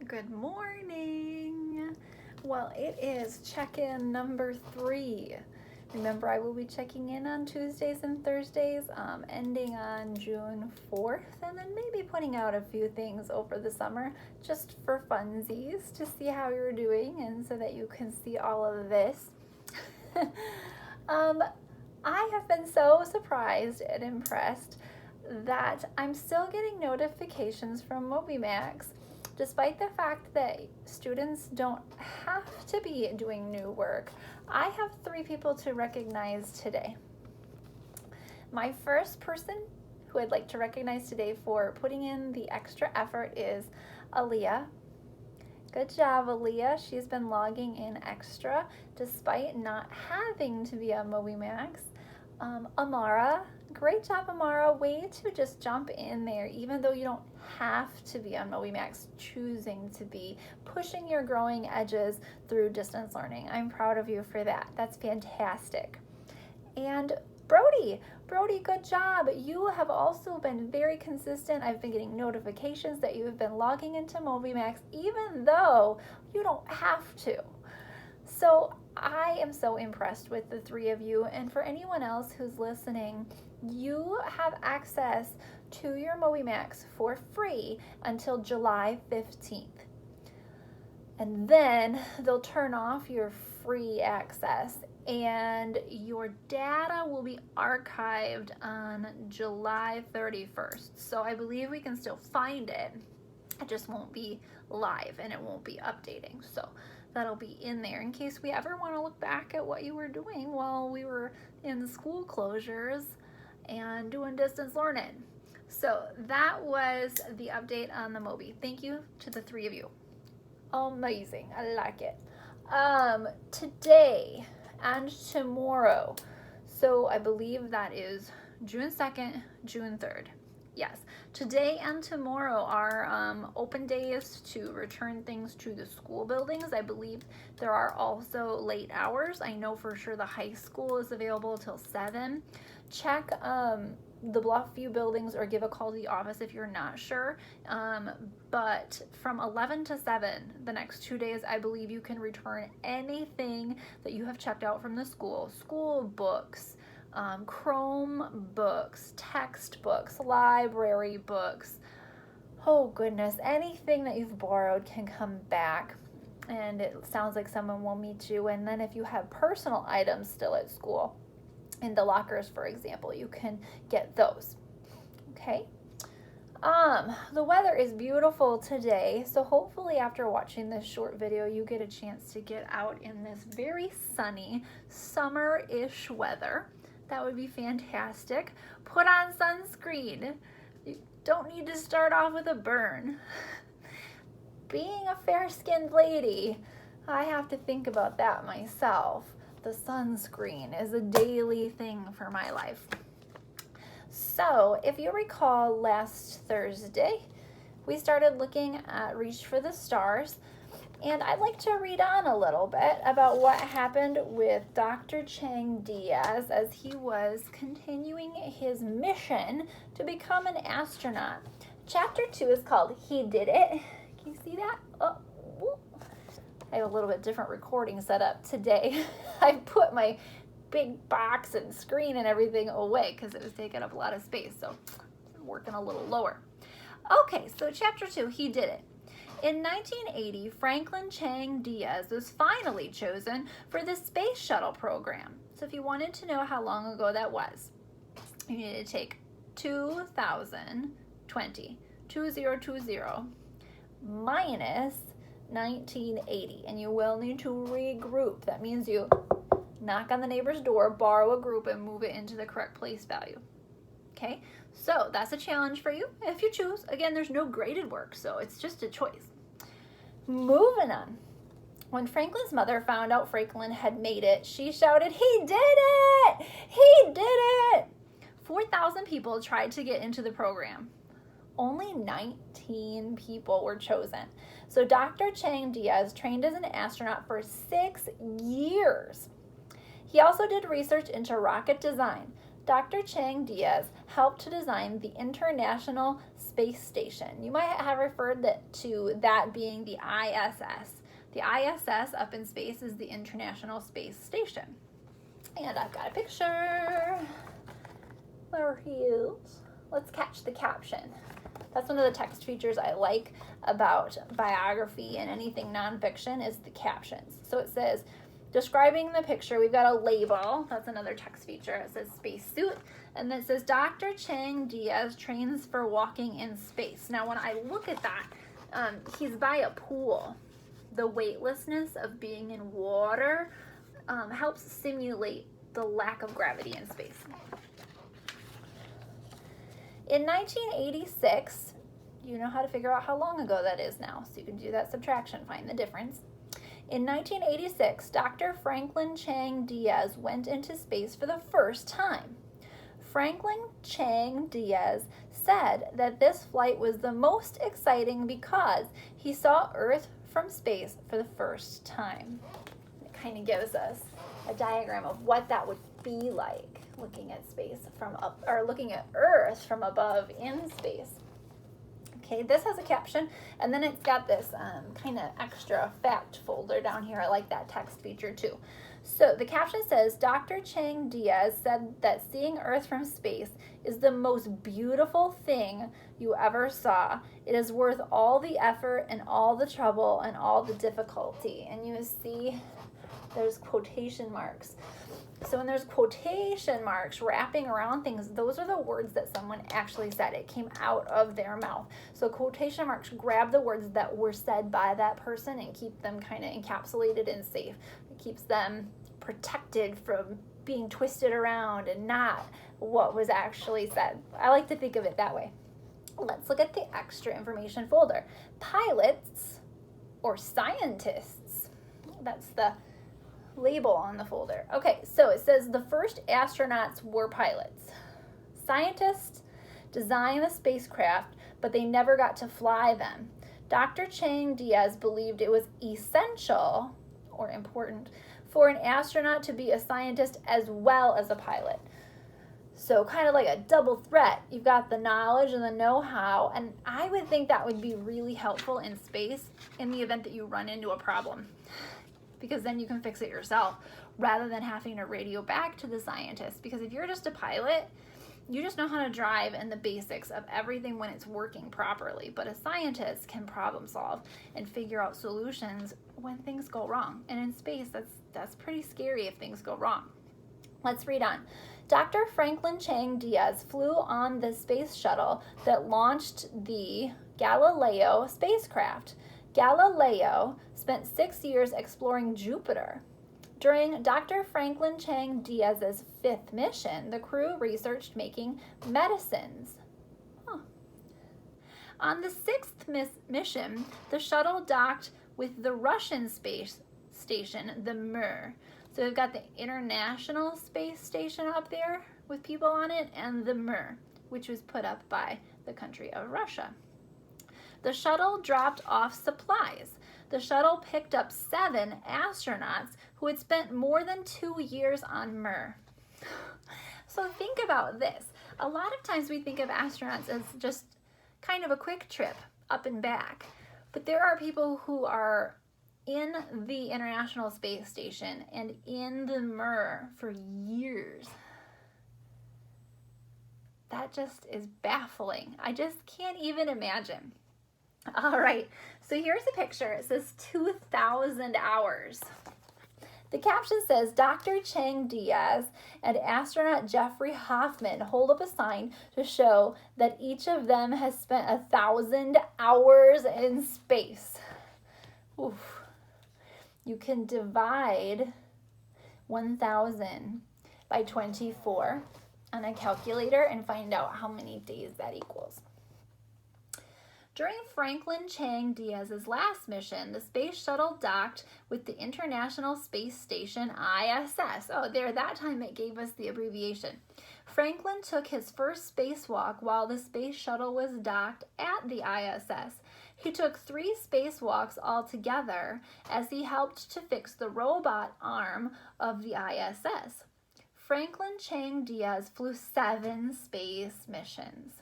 Good morning. Well, it is check-in number 3. Remember, I will be checking in on Tuesdays and Thursdays, ending on June 4th, and then maybe putting out a few things over the summer just for funsies to see how you're doing and so that you can see all of this. I have been so surprised and impressed that I'm still getting notifications from MobyMax, despite the fact that students don't have to be doing new work. I have 3 people to recognize today. My first person who I'd like to recognize today for putting in the extra effort is Aaliyah. Good job, Aaliyah. She's been logging in extra despite not having to be on MobyMax. Amara, great job, Amara. Way to just jump in there, even though you don't have to be on MobyMax, choosing to be, pushing your growing edges through distance learning. I'm proud of you for that. That's fantastic. And Brody, good job. You have also been very consistent. I've been getting notifications that you have been logging into MobyMax, even though you don't have to. So I am so impressed with the 3 of you, and for anyone else who's listening, you have access to your MobyMax for free until July 15th. And then they'll turn off your free access and your data will be archived on July 31st. So I believe we can still find it. It just won't be live and it won't be updating. So that'll be in there in case we ever want to look back at what you were doing while we were in the school closures and doing distance learning. So that was the update on the Moby. Thank you to the 3 of you. Amazing. I like it. Today and tomorrow. So I believe that is June 2nd, June 3rd. Yes, today and tomorrow are open days to return things to the school buildings. I believe there are also late hours. I know for sure the high school is available till 7. Check the Bluffview buildings or give a call to the office if you're not sure. But from 11 to 7, the next 2 days, I believe you can return anything that you have checked out from the school. School books, Chromebooks, textbooks, library books. Oh goodness, anything that you've borrowed can come back. And it sounds like someone will meet you. And then if you have personal items still at school, in the lockers, for example, you can get those. Okay. The weather is beautiful today, so hopefully after watching this short video, you get a chance to get out in this very sunny, summer-ish weather. That would be fantastic. Put on sunscreen. You don't need to start off with a burn. Being a fair-skinned lady, I have to think about that myself. The sunscreen is a daily thing for my life. So if you recall last Thursday, we started looking at Reach for the Stars, and I'd like to read on a little bit about what happened with Dr. Chang Diaz as he was continuing his mission to become an astronaut. Chapter 2 is called He Did It. Can you see that? Oh, I have a little bit different recording set up today. I put my big box and screen and everything away because it was taking up a lot of space, so I'm working a little lower. Okay, so chapter 2, He Did It. In 1980, Franklin Chang Diaz was finally chosen for the Space Shuttle program. So if you wanted to know how long ago that was, you need to take 2020 minus 1980, and you will need to regroup. That means you knock on the neighbor's door, borrow a group, and move it into the correct place value. Okay, so that's a challenge for you if you choose. Again, there's no graded work, so it's just a choice. Moving on. When Franklin's mother found out Franklin had made it, she shouted, "He did it! He did it!" 4,000 people tried to get into the program. Only 19 people were chosen. So Dr. Chang Diaz trained as an astronaut for 6 years. He also did research into rocket design. Dr. Chang Diaz helped to design the International Space Station. You might have referred to that being the ISS. The ISS up in space is the International Space Station. And I've got a picture. There he is. Let's catch the caption. That's one of the text features I like about biography and anything nonfiction is the captions. So it says, describing the picture, we've got a label. That's another text feature. It says spacesuit. And then it says, Dr. Chang Diaz trains for walking in space. Now, when I look at that, he's by a pool. The weightlessness of being in water helps simulate the lack of gravity in space. In 1986, you know how to figure out how long ago that is now, so you can do that subtraction, find the difference. In 1986, Dr. Franklin Chang Diaz went into space for the first time. Franklin Chang Diaz said that this flight was the most exciting because he saw Earth from space for the first time. It kind of gives us a diagram of what that would be like looking at space from up, or looking at Earth from above in space. Okay, this has a caption, and then it's got this kind of extra fact folder down here. I like that text feature too. So the caption says, Dr. Chang Diaz said that seeing Earth from space is the most beautiful thing you ever saw. It is worth all the effort and all the trouble and all the difficulty. And you see there's quotation marks. So when there's quotation marks wrapping around things, those are the words that someone actually said. It came out of their mouth. So quotation marks grab the words that were said by that person and keep them kind of encapsulated and safe. It keeps them protected from being twisted around and not what was actually said. I like to think of it that way. Let's look at the extra information folder. Pilots or scientists. That's the label on the folder. Okay, so it says the first astronauts were pilots. Scientists designed the spacecraft, but they never got to fly them. Dr. Chang Diaz believed it was essential or important for an astronaut to be a scientist as well as a pilot. So kind of like a double threat. You've got the knowledge and the know-how, and I would think that would be really helpful in space in the event that you run into a problem, because then you can fix it yourself rather than having to radio back to the scientist. Because if you're just a pilot, you just know how to drive and the basics of everything when it's working properly. But a scientist can problem solve and figure out solutions when things go wrong. And in space, that's pretty scary if things go wrong. Let's read on. Dr. Franklin Chang Diaz flew on the space shuttle that launched the Galileo spacecraft. Galileo spent 6 years exploring Jupiter. During Dr. Franklin Chang Diaz's 5th mission, the crew researched making medicines. On the 6th mission, the shuttle docked with the Russian space station, the Mir. So we've got the International Space Station up there with people on it, and the Mir, which was put up by the country of Russia. The shuttle dropped off supplies. The shuttle picked up 7 astronauts who had spent more than 2 years on Mir. So think about this. A lot of times we think of astronauts as just kind of a quick trip up and back. But there are people who are in the International Space Station and in the Mir for years. That just is baffling. I just can't even imagine. All right, so here's a picture. It says 2,000 hours. The caption says, Dr. Chang Diaz and astronaut Jeffrey Hoffman hold up a sign to show that each of them has spent 1,000 hours in space. Oof. You can divide 1,000 by 24 on a calculator and find out how many days that equals. During Franklin Chang Diaz's last mission, the space shuttle docked with the International Space Station, ISS. Oh, there, that time it gave us the abbreviation. Franklin took his first spacewalk while the space shuttle was docked at the ISS. He took 3 spacewalks altogether as he helped to fix the robot arm of the ISS. Franklin Chang Diaz flew 7 space missions.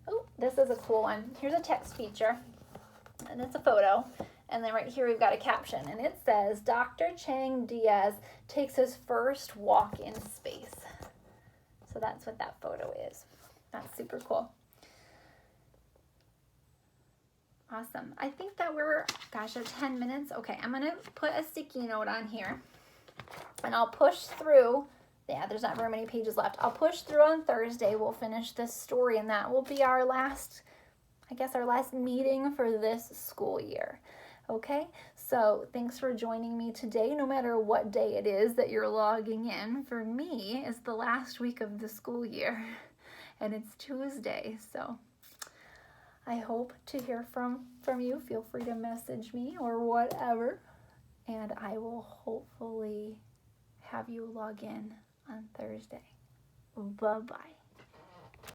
Oh, this is a cool one. Here's a text feature, and it's a photo. And then right here we've got a caption, and it says, Dr. Chang Diaz takes his first walk in space. So that's what that photo is. That's super cool. Awesome. I think that we're, gosh, at 10 minutes. Okay, I'm going to put a sticky note on here, and I'll push through. Yeah, there's not very many pages left. I'll push through on Thursday. We'll finish this story, and that will be our last, I guess, our last meeting for this school year. Okay, so thanks for joining me today. No matter what day it is that you're logging in, for me, it's the last week of the school year, and it's Tuesday. So I hope to hear from you. Feel free to message me or whatever, and I will hopefully have you log in on Thursday. Bye-bye.